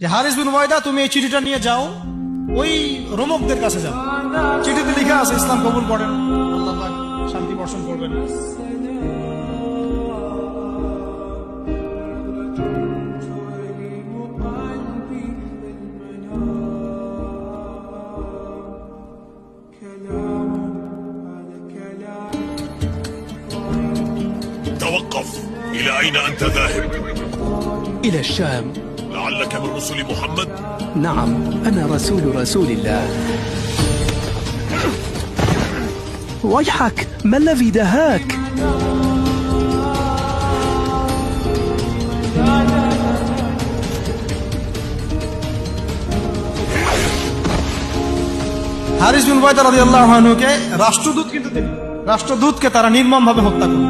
যে হারিস বিন উবাইদা, তুমি এই চিঠিটা নিয়ে যাও, ওই রোমকদের কাছে যাও। চিঠিতে লেখা আছে ইসলাম কবুল করেন, আল্লাহ পাক শান্তি বর্ষণ করবেন। توقف. إلى أين أنت ذاهب؟ إلى الشام. لعلك من رسل محمد؟ نعم، أنا رسول الله. ويحك، ما الذي دهاك؟ হারিস বিন উবাইদা রাদিয়াল্লাহু আনহুকে রাষ্ট্রদূতকে তারা নির্মমভাবে হত্যা করে।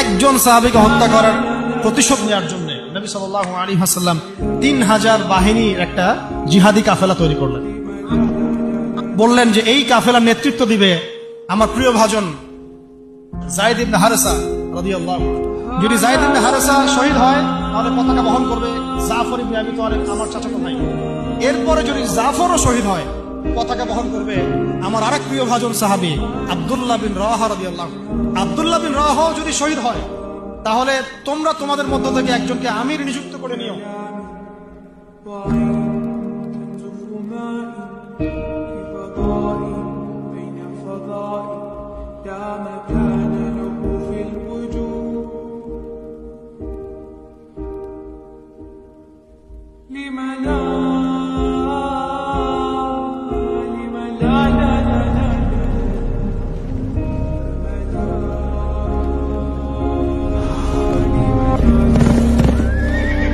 একজন সাহাবীকে হত্যা করার প্রতিশোধ নেওয়ার জন্য নবী সাল্লাল্লাহু আলাইহি ওয়াসাল্লাম 3000 বাহিনীর একটা জিহাদি কাফেলা তৈরি করলেন। বললেন যে এই কাফেলার নেতৃত্ব দিবে আমার প্রিয় ভাজন যায়েদ ইবনে হারেসা রাদিয়াল্লাহু আনহু। যদি যায়েদ ইবনে হারেসা শহীদ হয় তাহলে পতাকা বহন করবে জাফর ইবনে আবি তালিব, আমার চাচাতো ভাই। এরপরে যদি জাফরও শহীদ হয়, পতাকা বহন করবে আমার আরেক প্রিয় ভাজন সাহাবী আব্দুল্লাহ বিন রাওয়াহা রাদিয়াল্লাহু আনহু। আব্দুল্লাহ বিন রাওয়াহা যদি শহীদ হয় তাহলে তোমরা তোমাদের মধ্য থেকে একজনকে আমির নিযুক্ত করে নিও।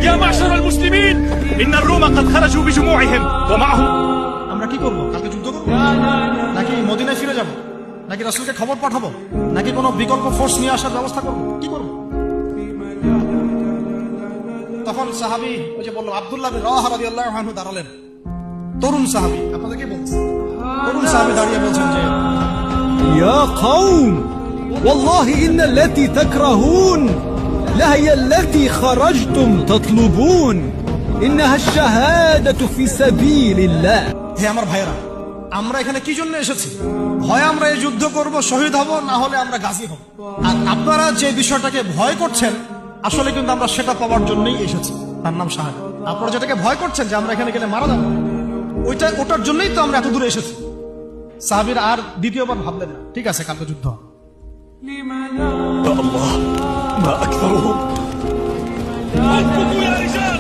يا معشر المسلمين، إن الروم قد خرجوا بجموعهم ومعهم. আমরা কি করব? কালকে যুদ্ধ করব, নাকি মদিনায় ফিরে যাব, নাকি রাসূলকে খবর পাঠাবো, নাকি কোনো বিকল্প ফোর্স নিয়ে আসার ব্যবস্থা করব? কি করব? তখন সাহাবী ওই যে বললাম আব্দুল্লাহ বিন রাওয়াহা রাদিয়াল্লাহু আনহু দাঁড়ালেন। তরুণ সাহাবী, আপনাদেরকে বলছি, তরুণ সাহাবী দাঁড়িয়ে বলছেন যে يا قوم، والله إن التي تكرهون لهي التي خرجتم تطلبون، إنها الشهادة في سبيل الله. হে আমার ভাইরা, আমরা এখানে কি জন্য এসেছি? হয় আমরা এই যুদ্ধ করব, শহীদ হব, না হলে আমরা গাজী হব। আর আপনারা যে বিষয়টাকে ভয় করছেন, আসলে কিন্তু আমরা সেটা পাওয়ার জন্যই এসেছি, তার নাম শাহাদাত। আপনারা যেটাকে ভয় করছেন যে আমরা এখানে গেলে মারা যাবো, ওটার জন্যই তো আমরা এত দূরে এসেছি। সাহাবীরা আর দ্বিতীয়বার ভাবলেন না, ঠিক আছে কালকে যুদ্ধ হবে। يا الله، ما أكثرهم. اثبتوا يا رجال،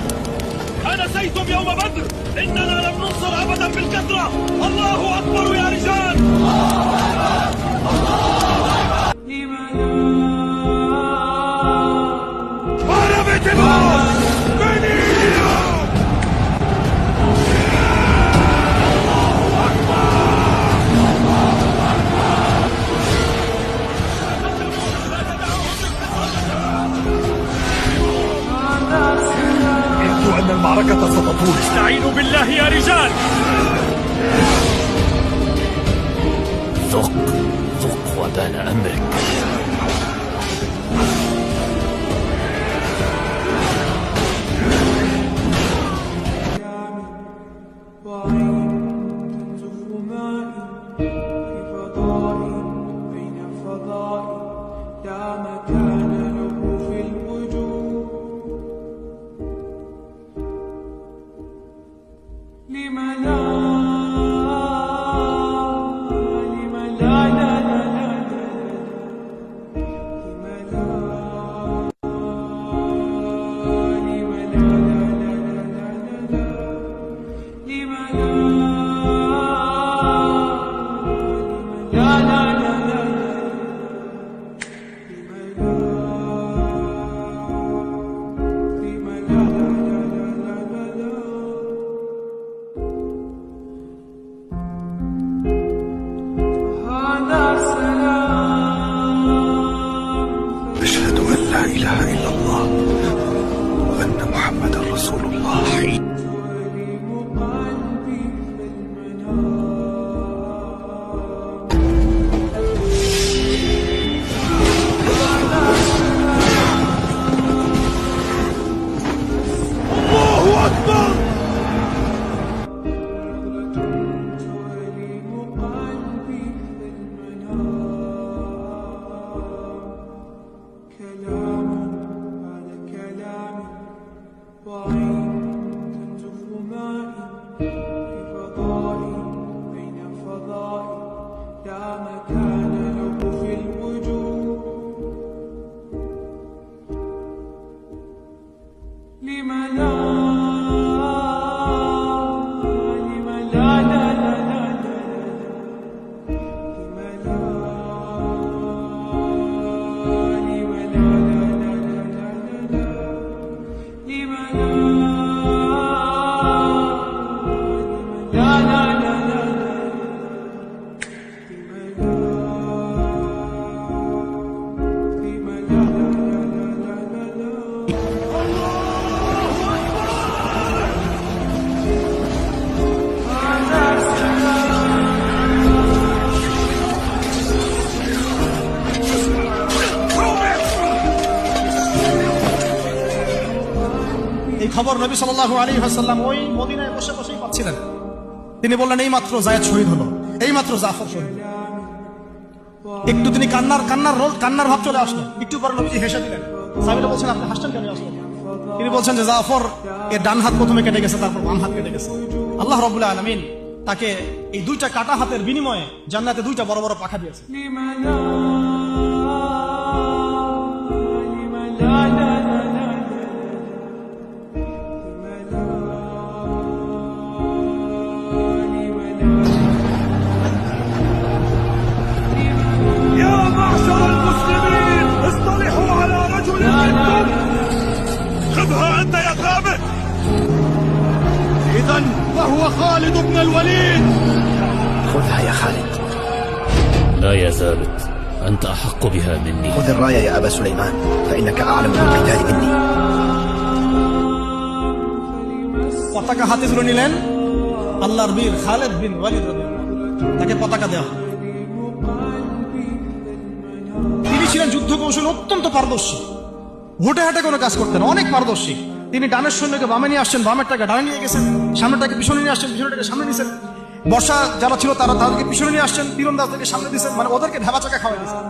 أنسيتم يوم بدر؟ إننا لم ننصر أبدا بالكثرة. الله أكبر يا رجال. أنا بتموت. أن المعركة ستطول. استعينوا بالله يا رجال. ذق وبان أمرك. খবর নবী সাল্লাল্লাহু আলাইহি ওয়াসাল্লাম ওই মদিনায় বসে বসেই পাচ্ছিলেন। তিনি বললেন, এই মাত্র যায়েদ শহীদ হলো, এই মাত্র জাফর শহীদ হলো। একটু তিনি কান্নার ভাব চলে আসলো। একটু পরে নবীজি হেসে দিলেন। সাহাবীরা বলছেন, আপনি হাসছেন কেন আসলেন? তিনি বলছেন যে জাফর এর ডান হাত প্রথমে কেটে গেছে, তারপর বাম হাত কেটে গেছে। আল্লাহ রাব্বুল আলামিন তাকে এই দুইটা কাটা হাতের বিনিময়ে জান্নাতে দুইটা বড় বড় পাখা দিয়েছে। يا معشر المسلمين اصطلحوا على رجل منكم خذها أنت يا ثابت. إذا فهو خالد بن الوليد. خذها يا خالد. لا يا ثابت، أنت أحق بها مني. خذ الراية يا أبا سليمان فإنك أعلم بالقتال مني. পতাকা হাতে তুলে নিলেন আল্লাহর বীর খালিদ বিন ওয়ালিদ রাদিয়াল্লাহু আনহু। তাকে পতাকা দেওয়া। তিনি ছিলেন যুদ্ধ কৌশল অত্যন্ত পারদর্শী। হুটে হাটে কোনো কাজ করতেন, অনেক পারদর্শী। তিনি ডানের সৈন্যকে বামে নিয়ে আসছেন, বামেরটাকে ডানে নিয়ে গেছেন, সামনেটাকে পিছনে নিয়ে আসছেন, পিছনেটাকে সামনে নিয়েছেন। বর্ষা যারা ছিল তারা তাদেরকে পিছনে নিয়ে আসছেন, তীরন্দাজদেরকে সামনে দিয়েছেন, মানে ওদেরকে ঢাবা চাকা খাওয়াই দিয়েছেন।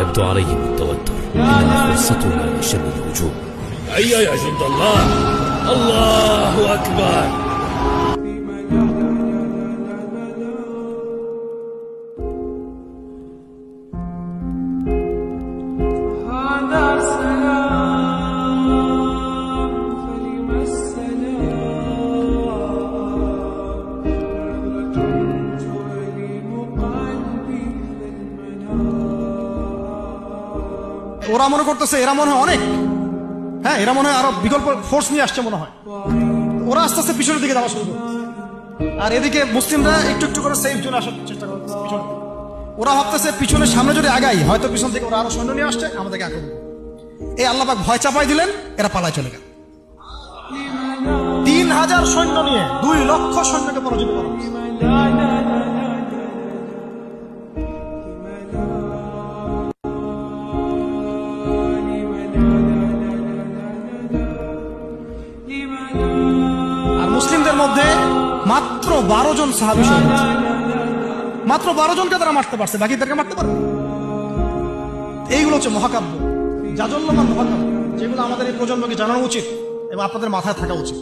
يبدو عليهم التوتر، إنها فرصتنا لشن الهجوم. هيا يا جند الله. الله أكبر. ওরা মনে করতেছে এরা মনে হয় অনেক, হ্যাঁ এরা মনে হয় আরো বিকল্প ফোর্স নিয়ে আসছে মনে হয়। ওরা আস্তে আস্তে পিছনের দিকে যাওয়া শুরু করছে, আর এদিকে মুসলিমরা একটু একটু করে সেফ জোনে আসার চেষ্টা করতেছে পিছনে। ওরা ভাবতেছে পিছনে সামনে যদি আগাই হয়তো পিছন থেকে ওরা আরো সৈন্য নিয়ে আসছে, আমাদেরকে আক্রমণ করবে। এই আল্লাহ পাক ভয় চাপাই দিলেন, এরা পালায় চলে গেল। 3000 সৈন্য নিয়ে 2 লক্ষ সৈন্যকে পরাজিত করা হয়েছে। মুসলিমদের মধ্যে মাত্র 12 জন সাহাবী শহীদ হয়েছে। মাত্র 12 জনকে তারা মারতে পারছে, বাকিদেরকে মারতে পারবে। এইগুলো হচ্ছে মহাকাব্য, জাজল্যমান মহাকাব্য, যেগুলো আমাদের এই প্রজন্মকে জানানো উচিত এবং আপনাদের মাথায় থাকা উচিত।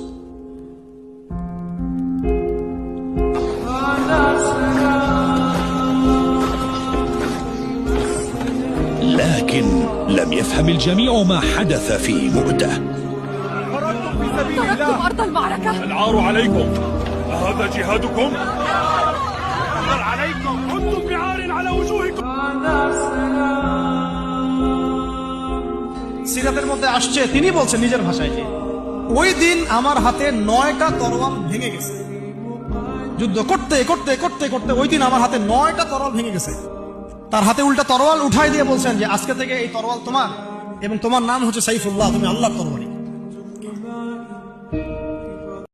لكن لم يفهم الجميع ما حدث في مؤتة. تركتم أرض المعركة. العار عليكم، أهذا جهادكم؟ العار عليكم، كنتم بعار على وجوهكم. সিরাতের মধ্যে আসছে, তিনি বলছেন নিজের ভাষায় যে ওই দিন আমার হাতে 9টা তরোয়াল ভেঙে গেছে। যুদ্ধ করতে করতে করতে করতে ওই দিন আমার হাতে 9টা তরোয়াল ভেঙে গেছে। তার হাতে উল্টা তরোয়াল উঠাই দিয়ে বলছেন যে আজকে থেকে এই তরোয়াল তোমার এবং তোমার নাম হচ্ছে সাইফুল্লাহ, তুমি আল্লাহর তরবারি।